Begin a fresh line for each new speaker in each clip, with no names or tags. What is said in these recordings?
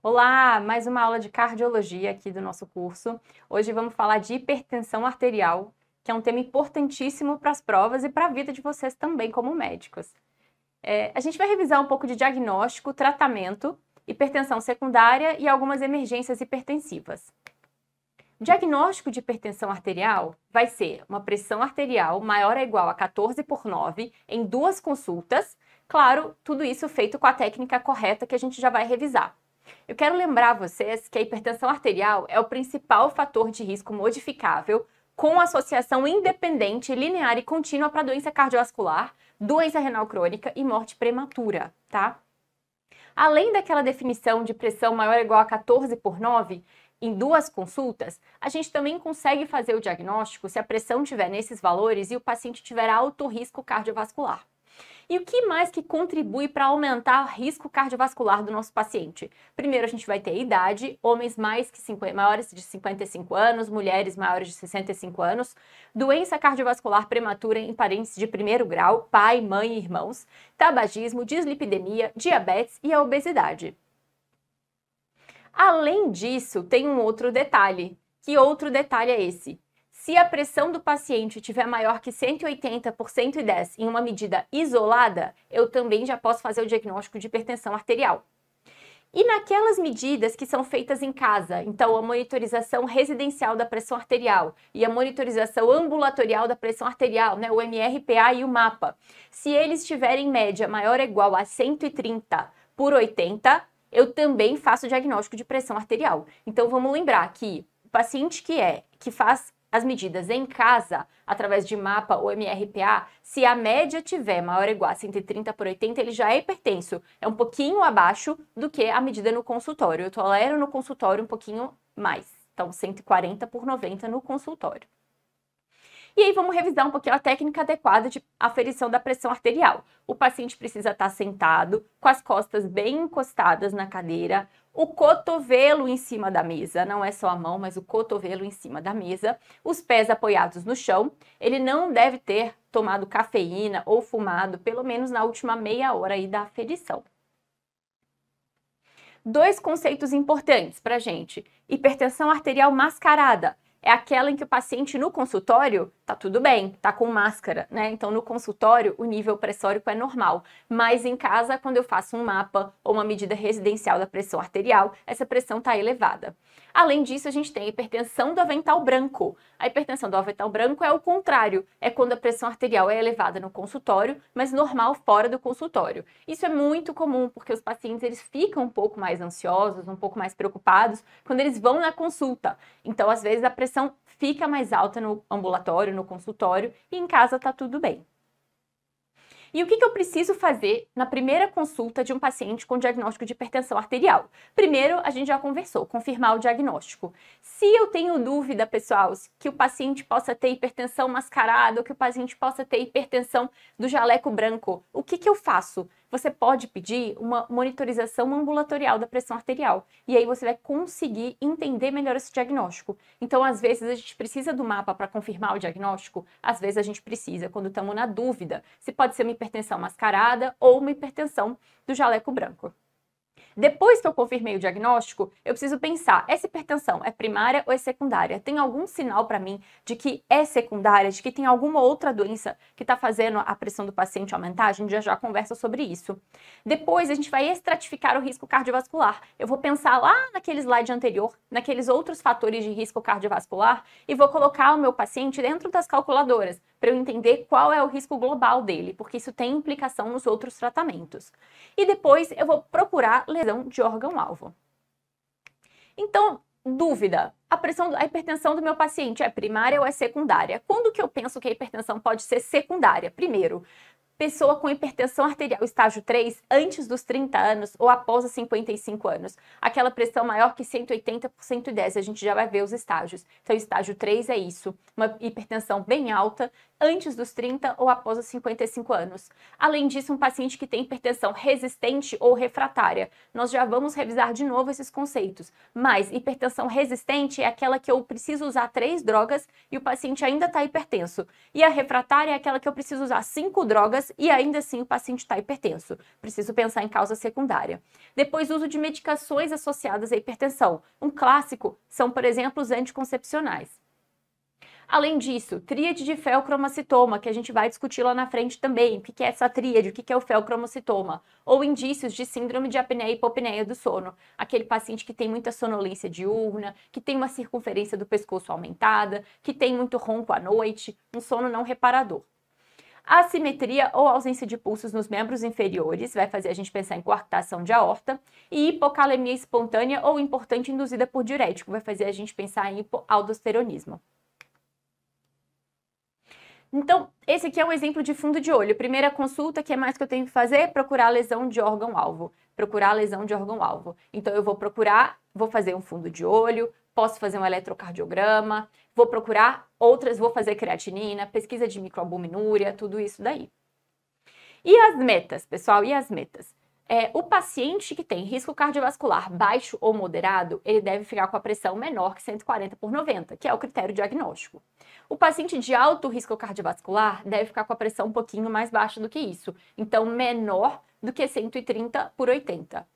Olá, mais uma aula de cardiologia aqui do nosso curso. Hoje vamos falar de hipertensão arterial, que é um tema importantíssimo para as provas e para a vida de vocês também como médicos. A gente vai revisar um pouco de diagnóstico, tratamento, hipertensão secundária e algumas emergências hipertensivas. O diagnóstico de hipertensão arterial vai ser uma pressão arterial maior ou igual a 14/9 em 2 consultas. Claro, tudo isso feito com a técnica correta que a gente já vai revisar. Eu quero lembrar vocês que a hipertensão arterial é o principal fator de risco modificável com associação independente, linear e contínua para doença cardiovascular, doença renal crônica e morte prematura, tá? Além daquela definição de pressão maior ou igual a 14/9 em 2 consultas, a gente também consegue fazer o diagnóstico se a pressão estiver nesses valores e o paciente tiver alto risco cardiovascular. E o que mais que contribui para aumentar o risco cardiovascular do nosso paciente? Primeiro, a gente vai ter a idade, homens maiores de 55 anos, mulheres maiores de 65 anos, doença cardiovascular prematura em parentes de primeiro grau, pai, mãe e irmãos, tabagismo, dislipidemia, diabetes e a obesidade. Além disso, tem um outro detalhe. Que outro detalhe é esse? Se a pressão do paciente tiver maior que 180 por 110 em uma medida isolada, eu também já posso fazer o diagnóstico de hipertensão arterial. E naquelas medidas que são feitas em casa, então a monitorização residencial da pressão arterial e a monitorização ambulatorial da pressão arterial, né, o MRPA e o MAPA, se eles tiverem média maior ou igual a 130/80, eu também faço o diagnóstico de pressão arterial. Então vamos lembrar que o paciente que faz as medidas em casa, através de MAPA ou MRPA, se a média tiver maior ou igual a 130/80, ele já é hipertenso. É um pouquinho abaixo do que a medida no consultório. Eu tolero no consultório um pouquinho mais. Então, 140/90 no consultório. E aí vamos revisar um pouquinho a técnica adequada de aferição da pressão arterial. O paciente precisa estar sentado, com as costas bem encostadas na cadeira, o cotovelo em cima da mesa, não é só a mão, mas o cotovelo em cima da mesa, os pés apoiados no chão. Ele não deve ter tomado cafeína ou fumado, pelo menos na última meia hora aí da aferição. 2 conceitos importantes pra gente. Hipertensão arterial mascarada. É aquela em que o paciente no consultório tá tudo bem, tá com máscara, né? Então no consultório o nível pressórico é normal, mas em casa, quando eu faço um mapa ou uma medida residencial da pressão arterial, essa pressão tá elevada. Além disso, a gente tem a hipertensão do avental branco. A hipertensão do avental branco é o contrário, é quando a pressão arterial é elevada no consultório, mas normal fora do consultório. Isso é muito comum, porque os pacientes eles ficam um pouco mais ansiosos, um pouco mais preocupados quando eles vão na consulta. Então, às vezes, a pressão fica mais alta no ambulatório, no consultório, e em casa tá tudo bem. E o que eu preciso fazer na primeira consulta de um paciente com diagnóstico de hipertensão arterial? Primeiro, a gente já conversou, confirmar o diagnóstico. Se eu tenho dúvida, pessoal, que o paciente possa ter hipertensão mascarada ou que o paciente possa ter hipertensão do jaleco branco, o que eu faço? Você pode pedir uma monitorização ambulatorial da pressão arterial e aí você vai conseguir entender melhor esse diagnóstico. Então, às vezes, a gente precisa do mapa para confirmar o diagnóstico, às vezes a gente precisa quando estamos na dúvida se pode ser uma hipertensão mascarada ou uma hipertensão do jaleco branco. Depois que eu confirmei o diagnóstico, eu preciso pensar, essa hipertensão é primária ou é secundária? Tem algum sinal para mim de que é secundária, de que tem alguma outra doença que está fazendo a pressão do paciente aumentar? A gente já conversa sobre isso. Depois a gente vai estratificar o risco cardiovascular. Eu vou pensar lá naquele slide anterior, naqueles outros fatores de risco cardiovascular e vou colocar o meu paciente dentro das calculadoras para eu entender qual é o risco global dele, porque isso tem implicação nos outros tratamentos. E depois eu vou procurar lesão de órgão-alvo. Então, dúvida, a hipertensão do meu paciente é primária ou é secundária? Quando que eu penso que a hipertensão pode ser secundária? Primeiro, pessoa com hipertensão arterial estágio 3 antes dos 30 anos ou após os 55 anos. Aquela pressão maior que 180/110, a gente já vai ver os estágios. Então, estágio 3 é isso, uma hipertensão bem alta antes dos 30 ou após os 55 anos. Além disso, um paciente que tem hipertensão resistente ou refratária. Nós já vamos revisar de novo esses conceitos, mas hipertensão resistente é aquela que eu preciso usar 3 drogas e o paciente ainda está hipertenso. E a refratária é aquela que eu preciso usar 5 drogas horas e ainda assim o paciente está hipertenso. Preciso pensar em causa secundária. Depois, uso de medicações associadas à hipertensão. Um clássico são, por exemplo, os anticoncepcionais. Além disso, tríade de feocromocitoma, que a gente vai discutir lá na frente também. O que é essa tríade? O que é o feocromocitoma? Ou indícios de síndrome de apneia e hipopneia do sono. Aquele paciente que tem muita sonolência diurna, que tem uma circunferência do pescoço aumentada, que tem muito ronco à noite, um sono não reparador. Assimetria ou ausência de pulsos nos membros inferiores vai fazer a gente pensar em coarctação de aorta. E hipocalemia espontânea ou importante induzida por diurético vai fazer a gente pensar em hipoaldosteronismo. Então, esse aqui é um exemplo de fundo de olho. Primeira consulta, o que é mais que eu tenho que fazer? Procurar a lesão de órgão-alvo. Procurar a lesão de órgão-alvo. Então, eu vou fazer um fundo de olho, posso fazer um eletrocardiograma, vou procurar outras, vou fazer creatinina, pesquisa de microalbuminúria, tudo isso daí. E as metas, pessoal? E as metas? O paciente que tem risco cardiovascular baixo ou moderado, ele deve ficar com a pressão menor que 140/90, que é o critério diagnóstico. O paciente de alto risco cardiovascular deve ficar com a pressão um pouquinho mais baixa do que isso, então menor do que 130/80.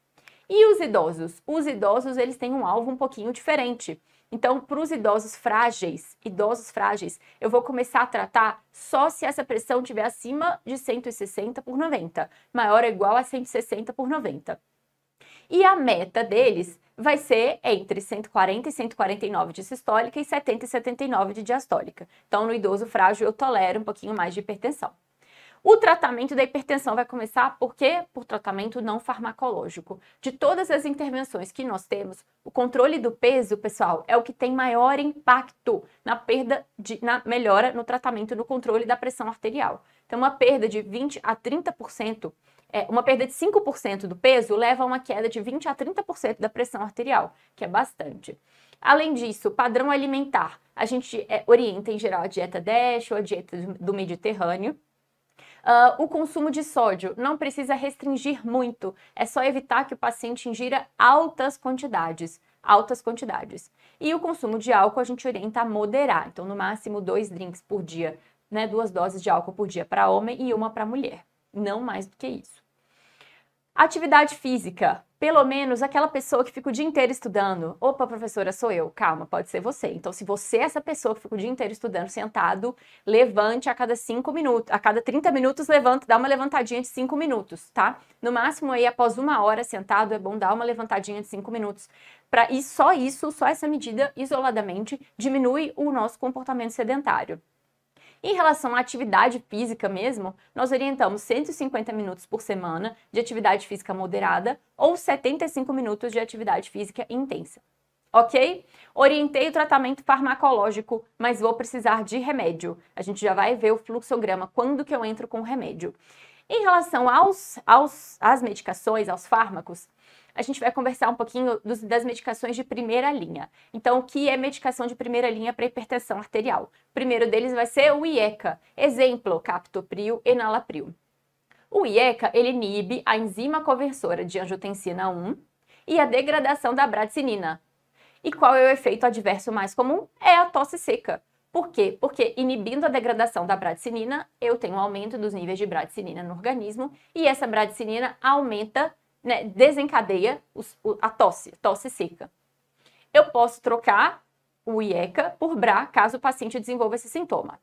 E os idosos? Os idosos, eles têm um alvo um pouquinho diferente. Então, para os idosos frágeis, eu vou começar a tratar só se essa pressão estiver acima de 160/90, maior ou igual a 160/90. E a meta deles vai ser entre 140 e 149 de sistólica e 70 e 79 de diastólica. Então, no idoso frágil, eu tolero um pouquinho mais de hipertensão. O tratamento da hipertensão vai começar por quê? Por tratamento não farmacológico. De todas as intervenções que nós temos, o controle do peso, pessoal, é o que tem maior impacto na melhora no tratamento, no controle da pressão arterial. Então, uma perda de 20 a 30%, uma perda de 5% do peso leva a uma queda de 20 a 30% da pressão arterial, que é bastante. Além disso, padrão alimentar. A gente orienta, em geral, a dieta DASH ou a dieta do Mediterrâneo. O consumo de sódio não precisa restringir muito, é só evitar que o paciente ingira altas quantidades. E o consumo de álcool a gente orienta a moderar, então no máximo 2 drinks por dia, né, 2 doses de álcool por dia para homem e 1 para mulher, não mais do que isso. Atividade física, pelo menos aquela pessoa que fica o dia inteiro estudando. Opa, professora, sou eu. Calma, pode ser você. Então, se você é essa pessoa que fica o dia inteiro estudando sentado, levante a cada 5 minutos, a cada 30 minutos, levanta, dá uma levantadinha de 5 minutos, tá? No máximo aí, após 1 hora sentado, é bom dar uma levantadinha de 5 minutos. E só essa medida, isoladamente, diminui o nosso comportamento sedentário. Em relação à atividade física mesmo, nós orientamos 150 minutos por semana de atividade física moderada ou 75 minutos de atividade física intensa. Ok? Orientei o tratamento farmacológico, mas vou precisar de remédio. A gente já vai ver o fluxograma, quando que eu entro com o remédio. Em relação às medicações, aos fármacos, a gente vai conversar um pouquinho das medicações de primeira linha. Então, o que é medicação de primeira linha para hipertensão arterial? O primeiro deles vai ser o IECA, exemplo, captopril, enalapril. O IECA, ele inibe a enzima conversora de angiotensina 1 e a degradação da bradicinina. E qual é o efeito adverso mais comum? É a tosse seca. Por quê? Porque inibindo a degradação da bradicinina, eu tenho um aumento dos níveis de bradicinina no organismo e essa bradicinina aumenta, né, desencadeia a tosse seca. Eu posso trocar o IECA por BRA caso o paciente desenvolva esse sintoma.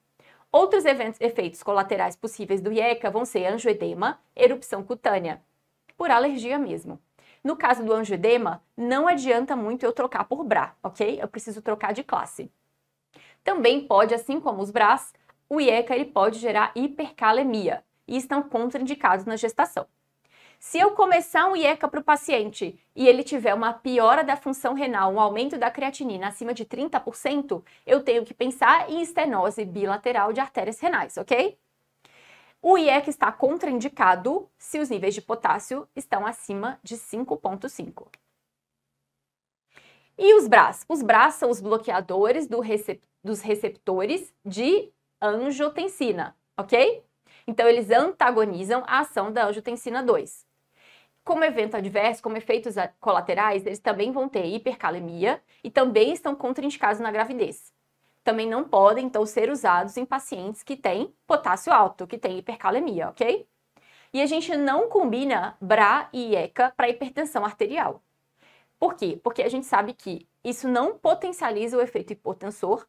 Outros efeitos colaterais possíveis do IECA vão ser angioedema, erupção cutânea, por alergia mesmo. No caso do angioedema, não adianta muito eu trocar por BRA, ok? Eu preciso trocar de classe. Também pode, assim como os BRAs, o IECA ele pode gerar hipercalemia e estão contraindicados na gestação. Se eu começar um IECA para o paciente e ele tiver uma piora da função renal, um aumento da creatinina acima de 30%, eu tenho que pensar em estenose bilateral de artérias renais, ok? O IECA está contraindicado se os níveis de potássio estão acima de 5,5. E os BRAs? Os BRAs são os bloqueadores dos receptores de angiotensina, ok? Então, eles antagonizam a ação da angiotensina 2. Como evento adverso, como efeitos colaterais, eles também vão ter hipercalemia e também estão contraindicados na gravidez. também não podem, então, ser usados em pacientes que têm potássio alto, que têm hipercalemia, ok? E a gente não combina BRA e IECA para hipertensão arterial. Por quê? Porque a gente sabe que isso não potencializa o efeito hipotensor,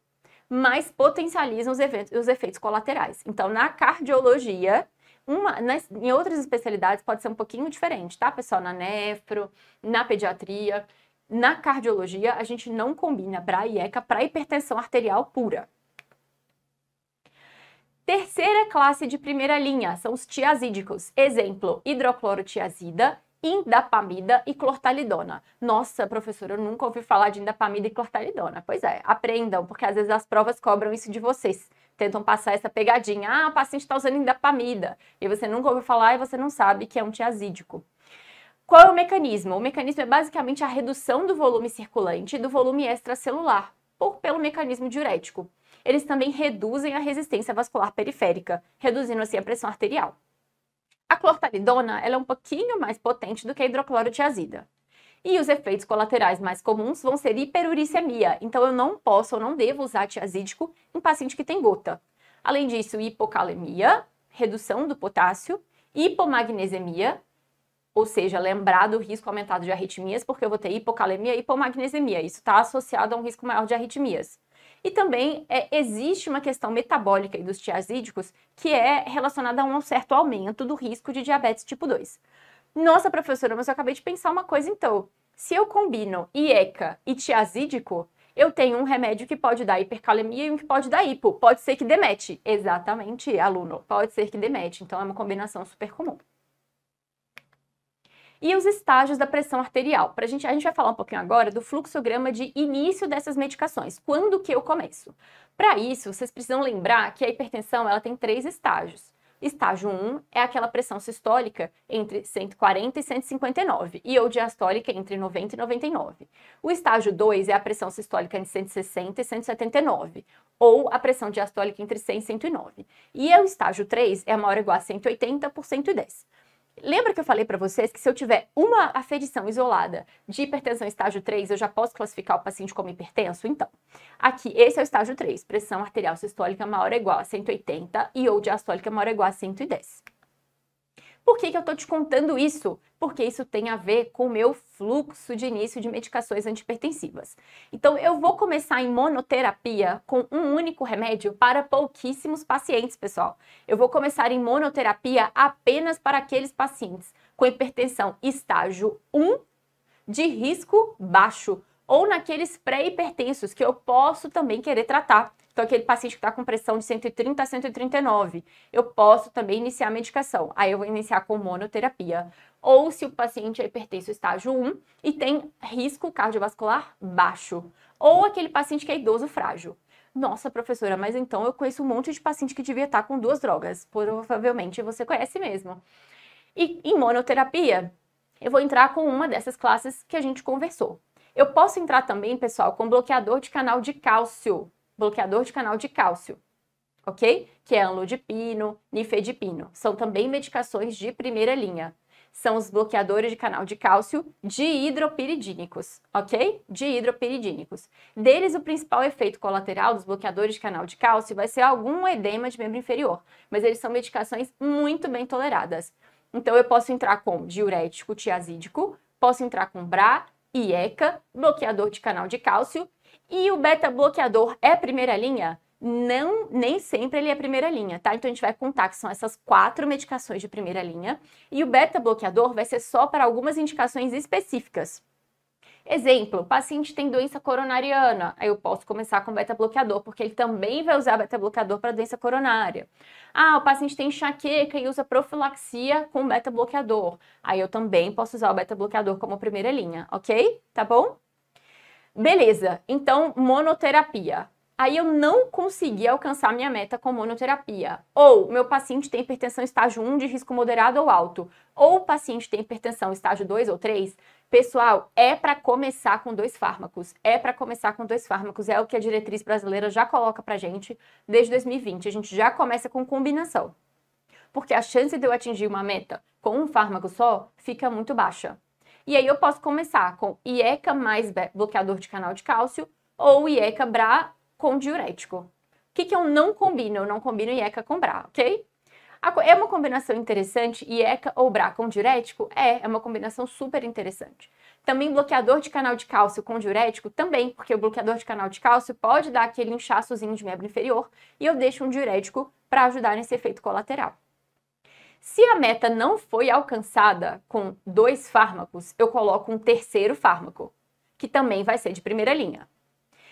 mas potencializa os efeitos colaterais. Então, na cardiologia, em outras especialidades pode ser um pouquinho diferente, tá, pessoal? Na nefro, na pediatria, na cardiologia, a gente não combina BRA e IECA para hipertensão arterial pura. Terceira classe de primeira linha são os tiazídicos. Exemplo, hidroclorotiazida, indapamida e clortalidona. Nossa, professora, eu nunca ouvi falar de indapamida e clortalidona. Pois é, aprendam, porque às vezes as provas cobram isso de vocês. Tentam passar essa pegadinha. Ah, o paciente está usando indapamida. E você nunca ouviu falar e você não sabe que é um tiazídico. Qual é o mecanismo? O mecanismo é basicamente a redução do volume circulante e do volume extracelular, pelo mecanismo diurético. Eles também reduzem a resistência vascular periférica, reduzindo assim a pressão arterial. A clortalidona ela é um pouquinho mais potente do que a hidroclorotiazida. E os efeitos colaterais mais comuns vão ser hiperuricemia, então eu não posso ou não devo usar tiazídico em paciente que tem gota. Além disso, hipocalemia, redução do potássio, hipomagnesemia, ou seja, lembrar do risco aumentado de arritmias, porque eu vou ter hipocalemia e hipomagnesemia. Isso está associado a um risco maior de arritmias. E também existe uma questão metabólica dos tiazídicos que é relacionada a um certo aumento do risco de diabetes tipo 2. Nossa, professora, mas eu acabei de pensar uma coisa então. Se eu combino IECA e tiazídico, eu tenho um remédio que pode dar hipercalemia e um que pode dar hipo. Pode ser que demete. Exatamente, aluno. Pode ser que demete. Então é uma combinação super comum. E os estágios da pressão arterial. A gente vai falar um pouquinho agora do fluxograma de início dessas medicações. Quando que eu começo? Para isso, vocês precisam lembrar que a hipertensão ela tem 3 estágios. Estágio 1 é aquela pressão sistólica entre 140 e 159 e ou diastólica entre 90 e 99. O estágio 2 é a pressão sistólica entre 160 e 179 ou a pressão diastólica entre 100 e 109. E o estágio 3 é maior ou igual a 180 por 110. Lembra que eu falei para vocês que se eu tiver uma aferição isolada de hipertensão estágio 3, eu já posso classificar o paciente como hipertenso? Então, aqui, esse é o estágio 3, pressão arterial sistólica maior ou igual a 180 e ou diastólica maior ou igual a 110. Por que eu estou te contando isso? Porque isso tem a ver com o meu fluxo de início de medicações antihipertensivas. Então, eu vou começar em monoterapia com um único remédio para pouquíssimos pacientes, pessoal. Eu vou começar em monoterapia apenas para aqueles pacientes com hipertensão estágio 1 de risco baixo ou naqueles pré-hipertensos que eu posso também querer tratar. Então, aquele paciente que está com pressão de 130 a 139, eu posso também iniciar a medicação. Aí eu vou iniciar com monoterapia. Ou se o paciente é hipertenso estágio 1 e tem risco cardiovascular baixo. Ou aquele paciente que é idoso frágil. Nossa, professora, mas então eu conheço um monte de paciente que devia estar com 2 drogas. Provavelmente você conhece mesmo. E em monoterapia, eu vou entrar com uma dessas classes que a gente conversou. Eu posso entrar também, pessoal, com bloqueador de canal de cálcio. Bloqueador de canal de cálcio, ok? Que é amlodipino, nifedipino. São também medicações de primeira linha. São os bloqueadores de canal de cálcio dihidropiridínicos, ok? Dihidropiridínicos. Deles, o principal efeito colateral dos bloqueadores de canal de cálcio vai ser algum edema de membro inferior, mas eles são medicações muito bem toleradas. Então, eu posso entrar com diurético tiazídico, posso entrar com BRA, IECA, bloqueador de canal de cálcio. E o beta-bloqueador é primeira linha? Não, nem sempre ele é primeira linha, tá? Então a gente vai contar que são essas 4 medicações de primeira linha e o beta-bloqueador vai ser só para algumas indicações específicas. Exemplo, o paciente tem doença coronariana, aí eu posso começar com beta-bloqueador, porque ele também vai usar beta-bloqueador para doença coronária. Ah, o paciente tem enxaqueca e usa profilaxia com beta-bloqueador, aí eu também posso usar o beta-bloqueador como primeira linha, ok? Tá bom? Beleza, então monoterapia. Aí eu não consegui alcançar minha meta com monoterapia. Ou meu paciente tem hipertensão estágio 1 de risco moderado ou alto. Ou o paciente tem hipertensão estágio 2 ou 3. Pessoal, é para começar com 2 fármacos. É para começar com 2 fármacos. É o que a diretriz brasileira já coloca pra gente desde 2020. A gente já começa com combinação. Porque a chance de eu atingir uma meta com um fármaco só fica muito baixa. E aí eu posso começar com IECA mais bloqueador de canal de cálcio ou IECA BRA com diurético. O que eu não combino? Eu não combino IECA com BRA, ok? É uma combinação interessante, IECA ou BRA com diurético? É uma combinação super interessante. Também bloqueador de canal de cálcio com diurético? Também, porque o bloqueador de canal de cálcio pode dar aquele inchaçozinho de membro inferior e eu deixo um diurético para ajudar nesse efeito colateral. Se a meta não foi alcançada com 2 fármacos, eu coloco um terceiro fármaco, que também vai ser de primeira linha.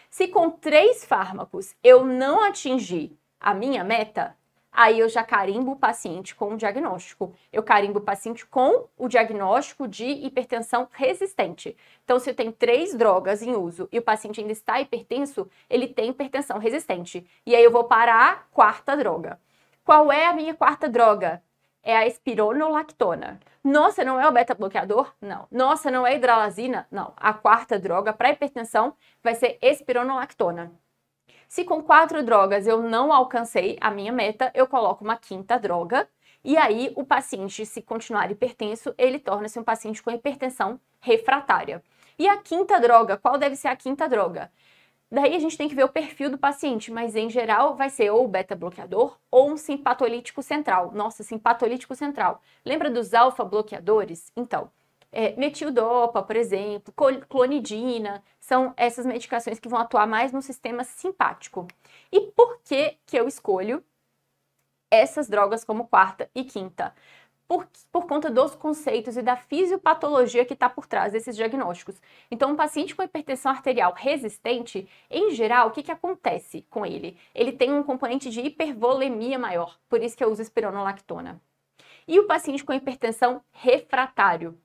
Se com 3 fármacos eu não atingir a minha meta, aí eu já carimbo o paciente com o diagnóstico. Eu carimbo o paciente com o diagnóstico de hipertensão resistente. Então, se eu tenho 3 drogas em uso e o paciente ainda está hipertenso, ele tem hipertensão resistente. E aí eu vou para a 4ª droga. Qual é a minha 4ª droga? É a espironolactona. Nossa, não é o beta-bloqueador? Não. Nossa, não é a hidralazina? Não. A 4ª droga para hipertensão vai ser espironolactona. Se com 4 drogas eu não alcancei a minha meta, eu coloco uma 5ª droga e aí o paciente, se continuar hipertenso, ele torna-se um paciente com hipertensão refratária. E a 5ª droga, qual deve ser a 5ª droga? Daí a gente tem que ver o perfil do paciente, mas em geral vai ser ou beta-bloqueador ou um simpatolítico central. Nossa, simpatolítico central. Lembra dos alfa-bloqueadores? Então, metildopa, por exemplo, clonidina, são essas medicações que vão atuar mais no sistema simpático. E por que eu escolho essas drogas como 4ª e 5ª? Por conta dos conceitos e da fisiopatologia que está por trás desses diagnósticos. Então, um paciente com hipertensão arterial resistente, em geral, o que acontece com ele? Ele tem um componente de hipervolemia maior, por isso que eu uso espironolactona. E o paciente com hipertensão refratária,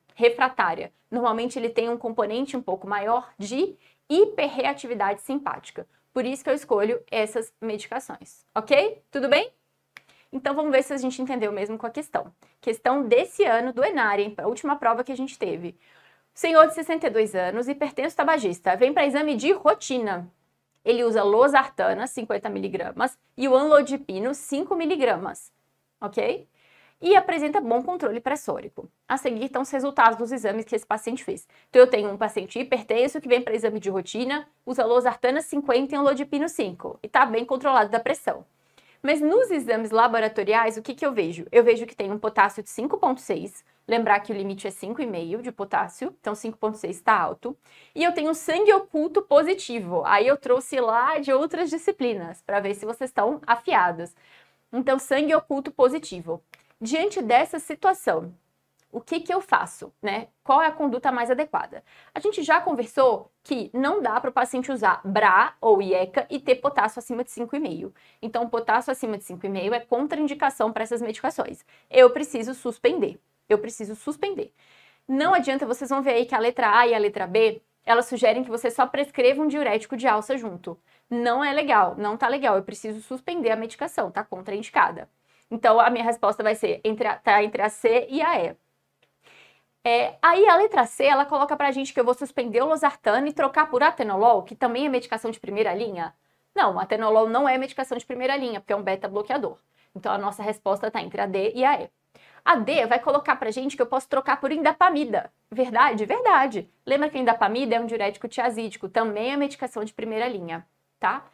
normalmente ele tem um componente um pouco maior de hiperreatividade simpática. Por isso que eu escolho essas medicações, ok? Tudo bem? Então, vamos ver se a gente entendeu mesmo com a questão. Questão desse ano do ENARE, a última prova que a gente teve. Senhor de 62 anos, hipertenso tabagista, vem para exame de rotina. Ele usa losartana, 50 mg, e o anlodipino, 5 mg, ok? E apresenta bom controle pressórico. A seguir estão os resultados dos exames que esse paciente fez. Então, eu tenho um paciente hipertenso que vem para exame de rotina, usa losartana 50 e anlodipino 5, e está bem controlado da pressão. Mas nos exames laboratoriais, o que eu vejo? Eu vejo que tem um potássio de 5,6, lembrar que o limite é 5,5 de potássio, então 5,6 está alto. E eu tenho sangue oculto positivo, aí eu trouxe lá de outras disciplinas, para ver se vocês estão afiados. Então, sangue oculto positivo. Diante dessa situação, o que eu faço, né? Qual é a conduta mais adequada? A gente já conversou que não dá para o paciente usar BRA ou IECA e ter potássio acima de 5,5. Então, potássio acima de 5,5 é contraindicação para essas medicações. Eu preciso suspender. Não adianta, vocês vão ver aí que a letra A e a letra B, elas sugerem que você só prescreva um diurético de alça junto. Não é legal, não tá legal. Eu preciso suspender a medicação, tá contraindicada. Então, a minha resposta vai ser entre a C e a E. Aí a letra C, ela coloca pra gente que eu vou suspender o losartano e trocar por atenolol, que também é medicação de primeira linha. Não, atenolol não é medicação de primeira linha, porque é um beta-bloqueador. Então a nossa resposta está entre a D e a E. A D vai colocar pra gente que eu posso trocar por indapamida. Verdade? Verdade. Lembra que a indapamida é um diurético tiazídico, também é medicação de primeira linha, tá?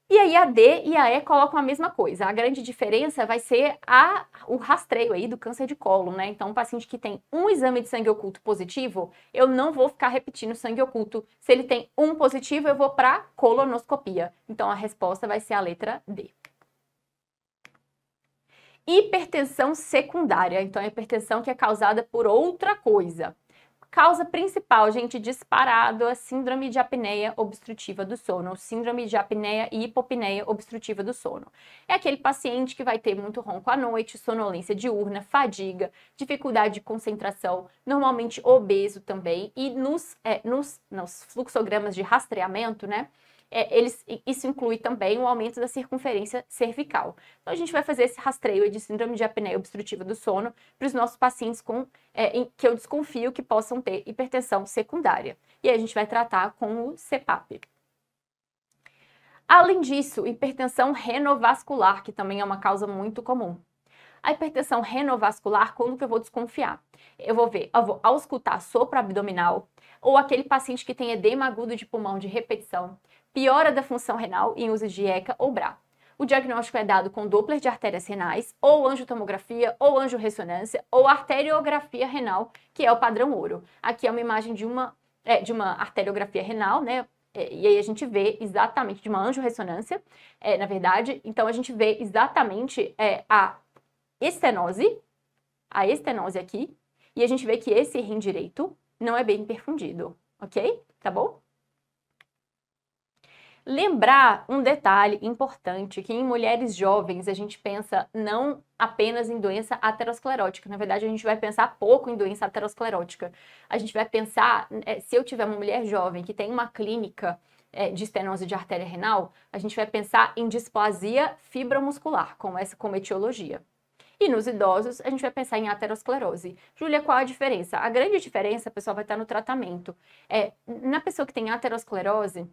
E aí a D e a E colocam a mesma coisa. A grande diferença vai ser o rastreio aí do câncer de cólon, né? Então, um paciente que tem um exame de sangue oculto positivo, eu não vou ficar repetindo sangue oculto. Se ele tem um positivo, eu vou para colonoscopia. Então, a resposta vai ser a letra D. Hipertensão secundária. Então, a hipertensão que é causada por outra coisa. Causa principal, gente, disparado, a síndrome de apneia obstrutiva do sono, síndrome de apneia e hipopneia obstrutiva do sono. É aquele paciente que vai ter muito ronco à noite, sonolência diurna, fadiga, dificuldade de concentração, normalmente obeso também, e nos fluxogramas de rastreamento, né? Isso inclui também o aumento da circunferência cervical. Então, a gente vai fazer esse rastreio de síndrome de apneia obstrutiva do sono para os nossos pacientes que eu desconfio que possam ter hipertensão secundária. E aí a gente vai tratar com o CPAP. Além disso, hipertensão renovascular, que também é uma causa muito comum. A hipertensão renovascular, quando que eu vou desconfiar? Eu vou auscultar sopro abdominal ou aquele paciente que tem edema agudo de pulmão de repetição, piora da função renal em uso de ECA ou BRA. O diagnóstico é dado com Doppler de artérias renais, ou angiotomografia, ou angiorressonância, ou arteriografia renal, que é o padrão ouro. Aqui é uma imagem de uma arteriografia renal, né? E aí a gente vê exatamente, de uma angiorressonância, na verdade. Então a gente vê exatamente a estenose aqui, e a gente vê que esse rim direito não é bem perfundido, ok? Tá bom? Lembrar um detalhe importante, que em mulheres jovens a gente pensa não apenas em doença aterosclerótica, na verdade a gente vai pensar pouco em doença aterosclerótica. A gente vai pensar, se eu tiver uma mulher jovem que tem uma clínica de estenose de artéria renal, a gente vai pensar em displasia fibromuscular, como etiologia. E nos idosos, a gente vai pensar em aterosclerose. Júlia, qual a diferença? A grande diferença, pessoal, vai estar no tratamento. Na pessoa que tem aterosclerose,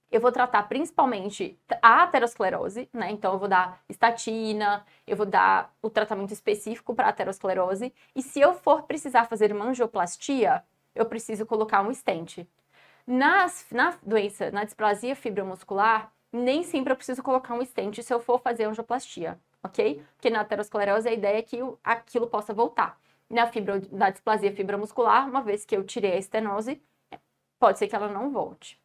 eu vou tratar principalmente a aterosclerose, né? Então, eu vou dar estatina, eu vou dar o tratamento específico para aterosclerose. E se eu for precisar fazer uma angioplastia, eu preciso colocar um stent. Na displasia fibromuscular, nem sempre eu preciso colocar um stent se eu for fazer angioplastia, ok? Porque na aterosclerose a ideia é que aquilo possa voltar. Na displasia fibromuscular, uma vez que eu tirei a estenose, pode ser que ela não volte.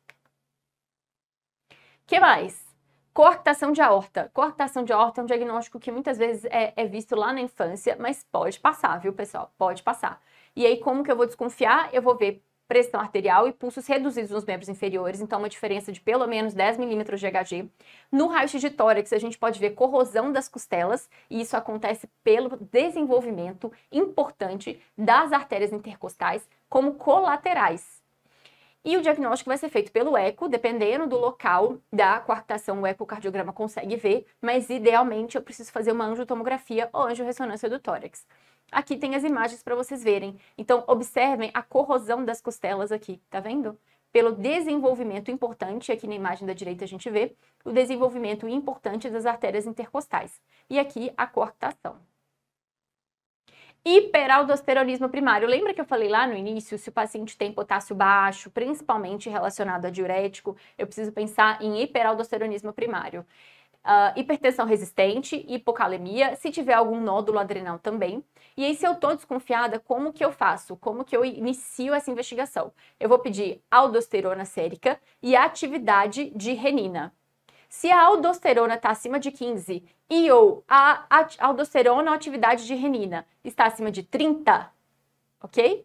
O que mais? Coarctação de aorta. Coarctação de aorta é um diagnóstico que muitas vezes é visto lá na infância, mas pode passar, viu, pessoal? Pode passar. E aí, como que eu vou desconfiar? Eu vou ver pressão arterial e pulsos reduzidos nos membros inferiores, então uma diferença de pelo menos 10 milímetros de Hg. No raio-x de tórax, a gente pode ver corrosão das costelas, e isso acontece pelo desenvolvimento importante das artérias intercostais como colaterais. E o diagnóstico vai ser feito pelo eco, dependendo do local da coarctação, o ecocardiograma consegue ver, mas idealmente eu preciso fazer uma angiotomografia ou angiorressonância do tórax. Aqui tem as imagens para vocês verem. Então, observem a corrosão das costelas aqui, tá vendo? Pelo desenvolvimento importante, aqui na imagem da direita a gente vê, o desenvolvimento importante das artérias intercostais. E aqui a coarctação. Hiperaldosteronismo primário. Lembra que eu falei lá no início, se o paciente tem potássio baixo, principalmente relacionado a diurético, eu preciso pensar em hiperaldosteronismo primário. Hipertensão resistente, hipocalemia, se tiver algum nódulo adrenal também. E aí, se eu estou desconfiada, como que eu faço? Como que eu inicio essa investigação? Eu vou pedir aldosterona sérica e atividade de renina. Se a aldosterona está acima de 15 e ou a aldosterona ou atividade de renina está acima de 30, ok?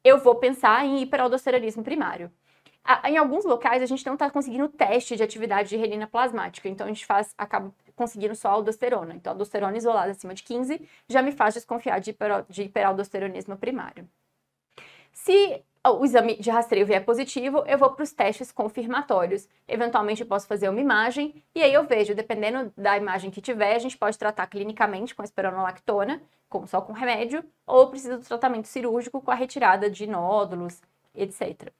Eu vou pensar em hiperaldosteronismo primário. Em alguns locais, a gente não está conseguindo teste de atividade de renina plasmática, então a gente acaba conseguindo só aldosterona. Então, a aldosterona isolada acima de 15 já me faz desconfiar de hiperaldosteronismo primário. Se o exame de rastreio vier positivo, eu vou para os testes confirmatórios. Eventualmente, eu posso fazer uma imagem e aí eu vejo, dependendo da imagem que tiver, a gente pode tratar clinicamente com espironolactona, só com remédio, ou precisa do tratamento cirúrgico com a retirada de nódulos, etc.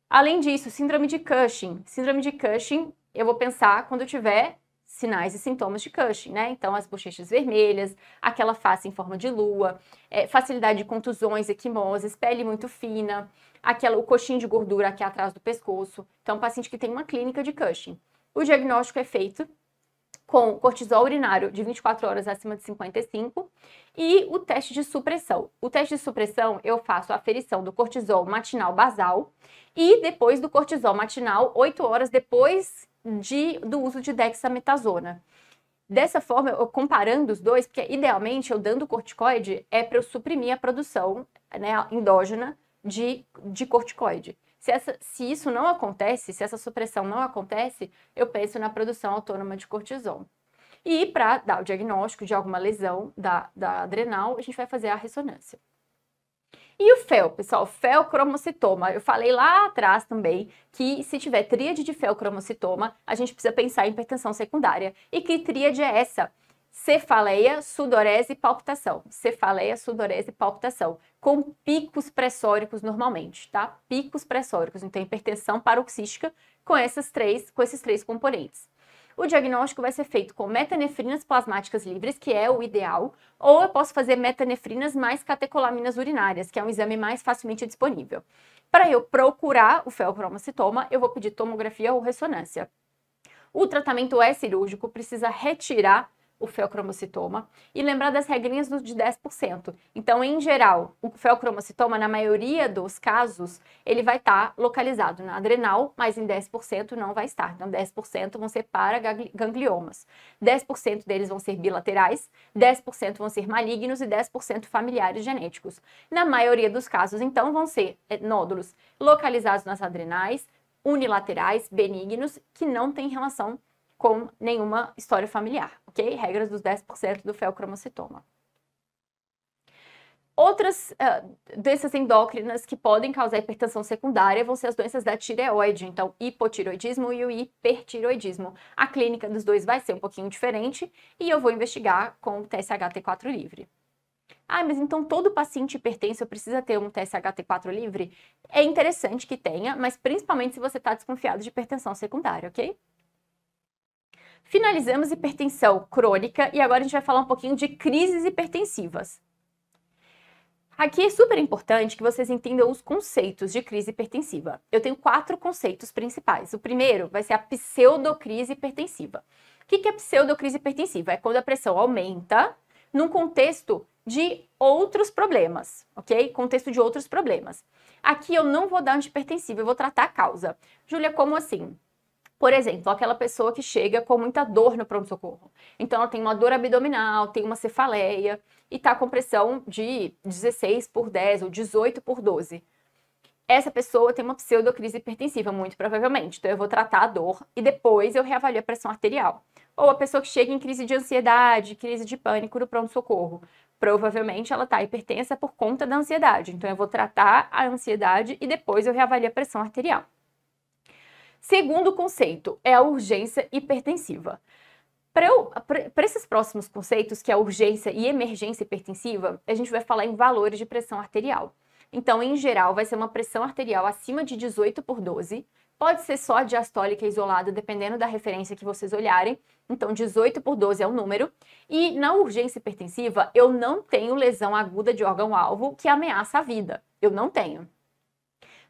Além disso, síndrome de Cushing. Síndrome de Cushing, eu vou pensar quando eu tiver sinais e sintomas de Cushing, né? Então, as bochechas vermelhas, aquela face em forma de lua, facilidade de contusões, equimoses, pele muito fina, o coxinho de gordura aqui atrás do pescoço. Então, um paciente que tem uma clínica de Cushing. O diagnóstico é feito com cortisol urinário de 24 horas acima de 55 e o teste de supressão. O teste de supressão, eu faço a aferição do cortisol matinal basal e depois do cortisol matinal, 8 horas depois do uso de dexametasona. Dessa forma, eu comparando os dois, porque idealmente eu dando corticoide é para eu suprimir a produção, né, endógena de corticoide. Se isso não acontece, se essa supressão não acontece, eu penso na produção autônoma de cortisol. E para dar o diagnóstico de alguma lesão da adrenal, a gente vai fazer a ressonância. E o fel, pessoal, felcromocitoma. Eu falei lá atrás também que se tiver tríade de felcromocitoma, a gente precisa pensar em hipertensão secundária. E que tríade é essa? Cefaleia, sudorese e palpitação. Cefaleia, sudorese e palpitação. Com picos pressóricos normalmente, tá? Picos pressóricos. Então, hipertensão paroxística com esses três componentes. o diagnóstico vai ser feito com metanefrinas plasmáticas livres, que é o ideal, ou eu posso fazer metanefrinas mais catecolaminas urinárias, que é um exame mais facilmente disponível. Para eu procurar o feocromocitoma, eu vou pedir tomografia ou ressonância. O tratamento é cirúrgico, precisa retirar o feocromocitoma e lembrar das regrinhas de 10%. Então, em geral, o feocromocitoma, na maioria dos casos, ele vai estar localizado na adrenal, mas em 10% não vai estar. Então, 10% vão ser paragangliomas. 10% deles vão ser bilaterais, 10% vão ser malignos e 10% familiares genéticos. Na maioria dos casos, então, vão ser nódulos localizados nas adrenais, unilaterais, benignos, que não têm relação com nenhuma história familiar, ok? Regras dos 10% do feocromocitoma. Outras doenças endócrinas que podem causar hipertensão secundária vão ser as doenças da tireoide, então hipotireoidismo e o hipertireoidismo. A clínica dos dois vai ser um pouquinho diferente e eu vou investigar com o TSH-T4 livre. Ah, mas então todo paciente hipertenso precisa ter um TSH-T4 livre? É interessante que tenha, mas principalmente se você está desconfiado de hipertensão secundária, ok? Finalizamos hipertensão crônica e agora a gente vai falar um pouquinho de crises hipertensivas. Aqui é super importante que vocês entendam os conceitos de crise hipertensiva. Eu tenho 4 conceitos principais. O primeiro vai ser a pseudocrise hipertensiva. O que é pseudocrise hipertensiva? É quando a pressão aumenta num contexto de outros problemas, ok? Contexto de outros problemas. Aqui eu não vou dar antihipertensivo, eu vou tratar a causa. Júlia, como assim? Por exemplo, aquela pessoa que chega com muita dor no pronto-socorro. Então, ela tem uma dor abdominal, tem uma cefaleia e está com pressão de 16/10 ou 18/12. Essa pessoa tem uma pseudocrise hipertensiva, muito provavelmente. Então, eu vou tratar a dor e depois eu reavalio a pressão arterial. Ou a pessoa que chega em crise de ansiedade, crise de pânico no pronto-socorro. Provavelmente ela está hipertensa por conta da ansiedade. Então, eu vou tratar a ansiedade e depois eu reavalio a pressão arterial. Segundo conceito é a urgência hipertensiva. Para esses próximos conceitos, que é a urgência e emergência hipertensiva, a gente vai falar em valores de pressão arterial. Então, em geral, vai ser uma pressão arterial acima de 18/12, pode ser só diastólica isolada, dependendo da referência que vocês olharem. Então, 18/12 é o número. E na urgência hipertensiva, eu não tenho lesão aguda de órgão-alvo que ameaça a vida. Eu não tenho.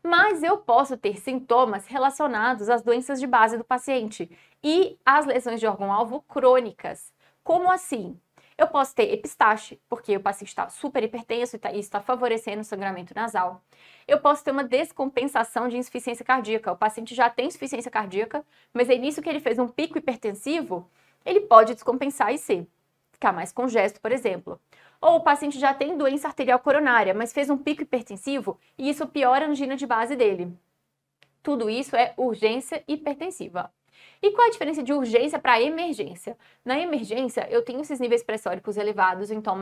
Mas eu posso ter sintomas relacionados às doenças de base do paciente e às lesões de órgão-alvo crônicas. Como assim? Eu posso ter epistaxe, porque o paciente está super hipertenso e isso está favorecendo o sangramento nasal. Eu posso ter uma descompensação de insuficiência cardíaca. O paciente já tem insuficiência cardíaca, mas é nisso que ele fez um pico hipertensivo, ele pode descompensar e ficar mais congesto, por exemplo. Ou o paciente já tem doença arterial coronária, mas fez um pico hipertensivo e isso piora a angina de base dele. Tudo isso é urgência hipertensiva. E qual a diferença de urgência para emergência? Na emergência, eu tenho esses níveis pressóricos elevados, então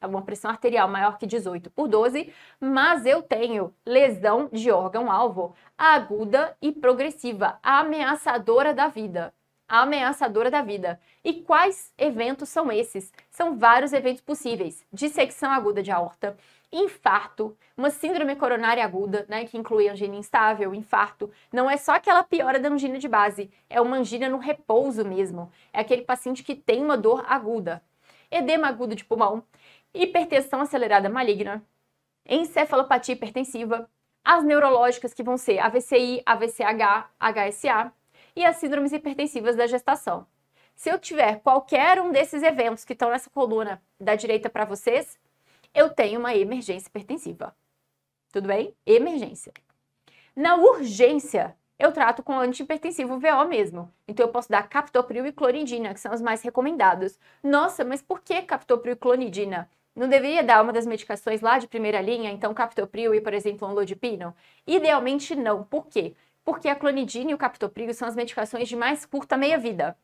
uma pressão arterial maior que 18/12, mas eu tenho lesão de órgão-alvo aguda e progressiva, ameaçadora da vida. Ameaçadora da vida. E quais eventos são esses? São vários eventos possíveis. Dissecção aguda de aorta, infarto, uma síndrome coronária aguda, né, que inclui angina instável, infarto. Não é só aquela piora da angina de base, é uma angina no repouso mesmo. É aquele paciente que tem uma dor aguda. Edema agudo de pulmão, hipertensão acelerada maligna, encefalopatia hipertensiva, as neurológicas que vão ser AVCI, AVCH, HSA, e as síndromes hipertensivas da gestação. Se eu tiver qualquer um desses eventos que estão nessa coluna da direita para vocês, eu tenho uma emergência hipertensiva. Tudo bem? Emergência. Na urgência, eu trato com antihipertensivo VO mesmo. Então, eu posso dar captopril e clonidina, que são os mais recomendados. Nossa, mas por que captopril e clonidina? Não deveria dar uma das medicações lá de primeira linha, então captopril e, por exemplo, amlodipino? Idealmente, não. Por quê? Porque a clonidina e o captopril são as medicações de mais curta meia-vida.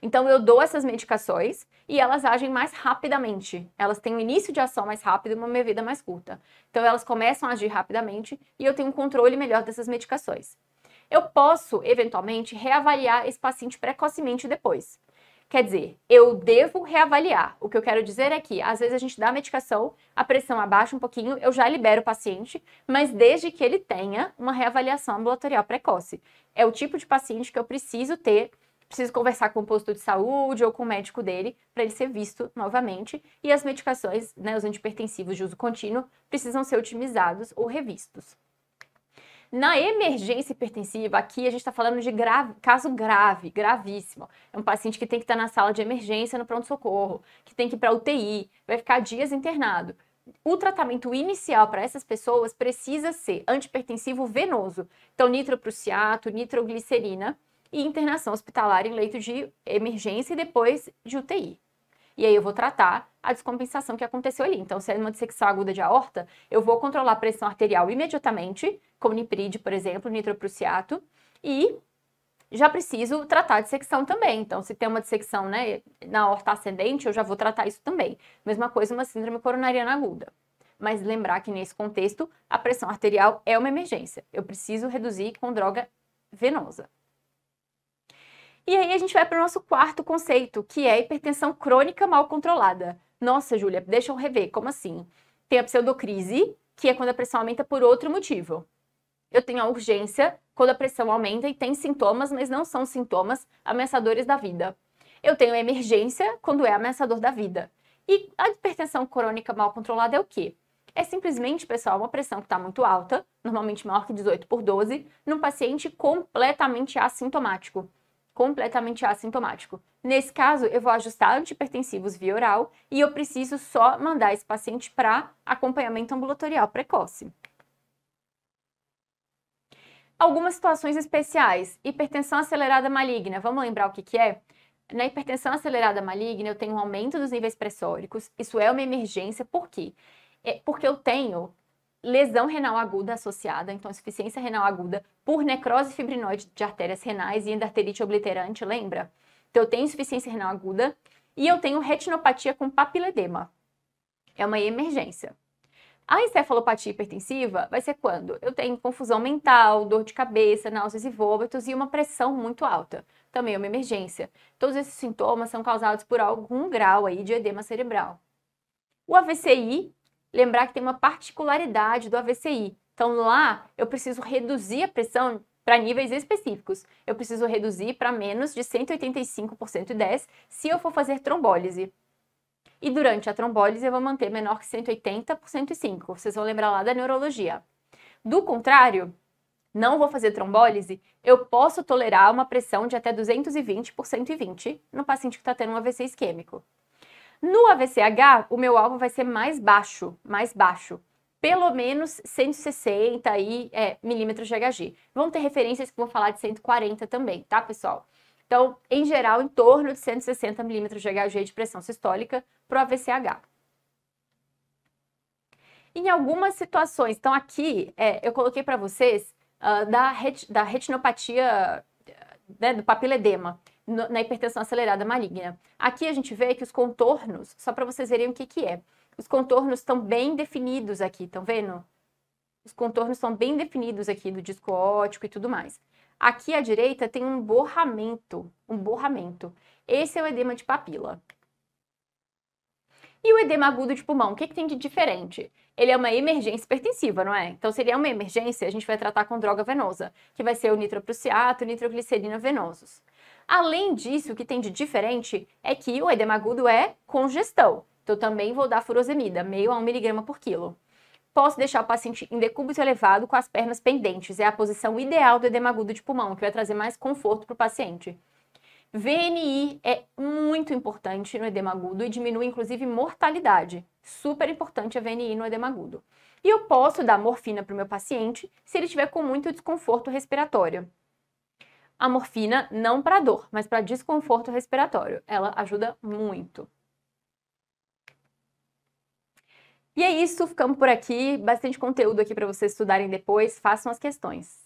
Então, eu dou essas medicações e elas agem mais rapidamente. Elas têm um início de ação mais rápido e uma meia-vida mais curta. Então, elas começam a agir rapidamente e eu tenho um controle melhor dessas medicações. Eu posso, eventualmente, reavaliar esse paciente precocemente depois. Quer dizer, eu devo reavaliar. O que eu quero dizer é que, às vezes, a gente dá a medicação, a pressão abaixa um pouquinho, eu já libero o paciente, mas desde que ele tenha uma reavaliação ambulatorial precoce. É o tipo de paciente que eu preciso ter Preciso conversar com o posto de saúde ou com o médico dele para ele ser visto novamente. E as medicações, né, os antihipertensivos de uso contínuo, precisam ser otimizados ou revistos. Na emergência hipertensiva, aqui a gente está falando de caso grave, gravíssimo. É um paciente que tem que estar na sala de emergência no pronto-socorro, que tem que ir para UTI, vai ficar dias internado. O tratamento inicial para essas pessoas precisa ser antihipertensivo venoso. Então, nitroprusiato, nitroglicerina e internação hospitalar em leito de emergência e depois de UTI. E aí eu vou tratar a descompensação que aconteceu ali. Então, se é uma dissecção aguda de aorta, eu vou controlar a pressão arterial imediatamente, com nipride, por exemplo, nitroprusiato, e já preciso tratar a dissecção também. Então, se tem uma dissecção, né, na aorta ascendente, eu já vou tratar isso também. Mesma coisa, uma síndrome coronariana aguda. Mas lembrar que nesse contexto, a pressão arterial é uma emergência. Eu preciso reduzir com droga venosa. E aí a gente vai para o nosso quarto conceito, que é a hipertensão crônica mal controlada. Nossa, Júlia, deixa eu rever, como assim? Tem a pseudocrise, que é quando a pressão aumenta por outro motivo. Eu tenho a urgência, quando a pressão aumenta e tem sintomas, mas não são sintomas ameaçadores da vida. Eu tenho a emergência, quando é ameaçador da vida. E a hipertensão crônica mal controlada é o quê? É simplesmente, pessoal, uma pressão que está muito alta, normalmente maior que 18/12, num paciente completamente assintomático. Nesse caso, eu vou ajustar antihipertensivos via oral e eu preciso só mandar esse paciente para acompanhamento ambulatorial precoce. Algumas situações especiais. Hipertensão acelerada maligna. Vamos lembrar o que é? Na hipertensão acelerada maligna, eu tenho um aumento dos níveis pressóricos. Isso é uma emergência. Por quê? Porque eu tenho lesão renal aguda associada, então insuficiência renal aguda por necrose fibrinoide de artérias renais e endarterite obliterante, lembra? Então eu tenho insuficiência renal aguda e eu tenho retinopatia com papiledema. É uma emergência. A encefalopatia hipertensiva vai ser quando eu tenho confusão mental, dor de cabeça, náuseas e vômitos e uma pressão muito alta. Também é uma emergência. Todos esses sintomas são causados por algum grau aí de edema cerebral. O AVCI, lembrar que tem uma particularidade do AVCI. Então lá eu preciso reduzir a pressão para níveis específicos. Eu preciso reduzir para menos de 185/10 se eu for fazer trombólise. E durante a trombólise eu vou manter menor que 180/105. Vocês vão lembrar lá da neurologia. Do contrário, não vou fazer trombólise, eu posso tolerar uma pressão de até 220/120 no paciente que está tendo um AVC isquêmico. No AVCH, o meu alvo vai ser mais baixo. Pelo menos 160 milímetros de Hg. Vão ter referências que vão falar de 140 também, tá, pessoal? Então, em geral, em torno de 160 milímetros de Hg de pressão sistólica para o AVCH. Em algumas situações, então aqui eu coloquei para vocês da retinopatia, né, do papiledema, na hipertensão acelerada maligna. Aqui a gente vê que os contornos, só para vocês verem o que é, os contornos estão bem definidos aqui, estão vendo? Os contornos estão bem definidos aqui do disco óptico e tudo mais. Aqui à direita tem um borramento. Esse é o edema de papila. E o edema agudo de pulmão, o que tem de diferente? Ele é uma emergência hipertensiva, não é? Então, se ele é uma emergência, a gente vai tratar com droga venosa, que vai ser o nitroprusiato e nitroglicerina venosos. Além disso, o que tem de diferente é que o edema agudo é congestão. Então, também vou dar furosemida, meio a 1 mg por quilo. Posso deixar o paciente em decúbito elevado com as pernas pendentes. É a posição ideal do edema agudo de pulmão, que vai trazer mais conforto para o paciente. VNI é muito importante no edema agudo e diminui, inclusive, mortalidade. Super importante a VNI no edema agudo. E eu posso dar morfina para o meu paciente se ele tiver com muito desconforto respiratório. A morfina não para dor, mas para desconforto respiratório. Ela ajuda muito. E é isso, ficamos por aqui. Bastante conteúdo aqui para vocês estudarem depois. Façam as questões.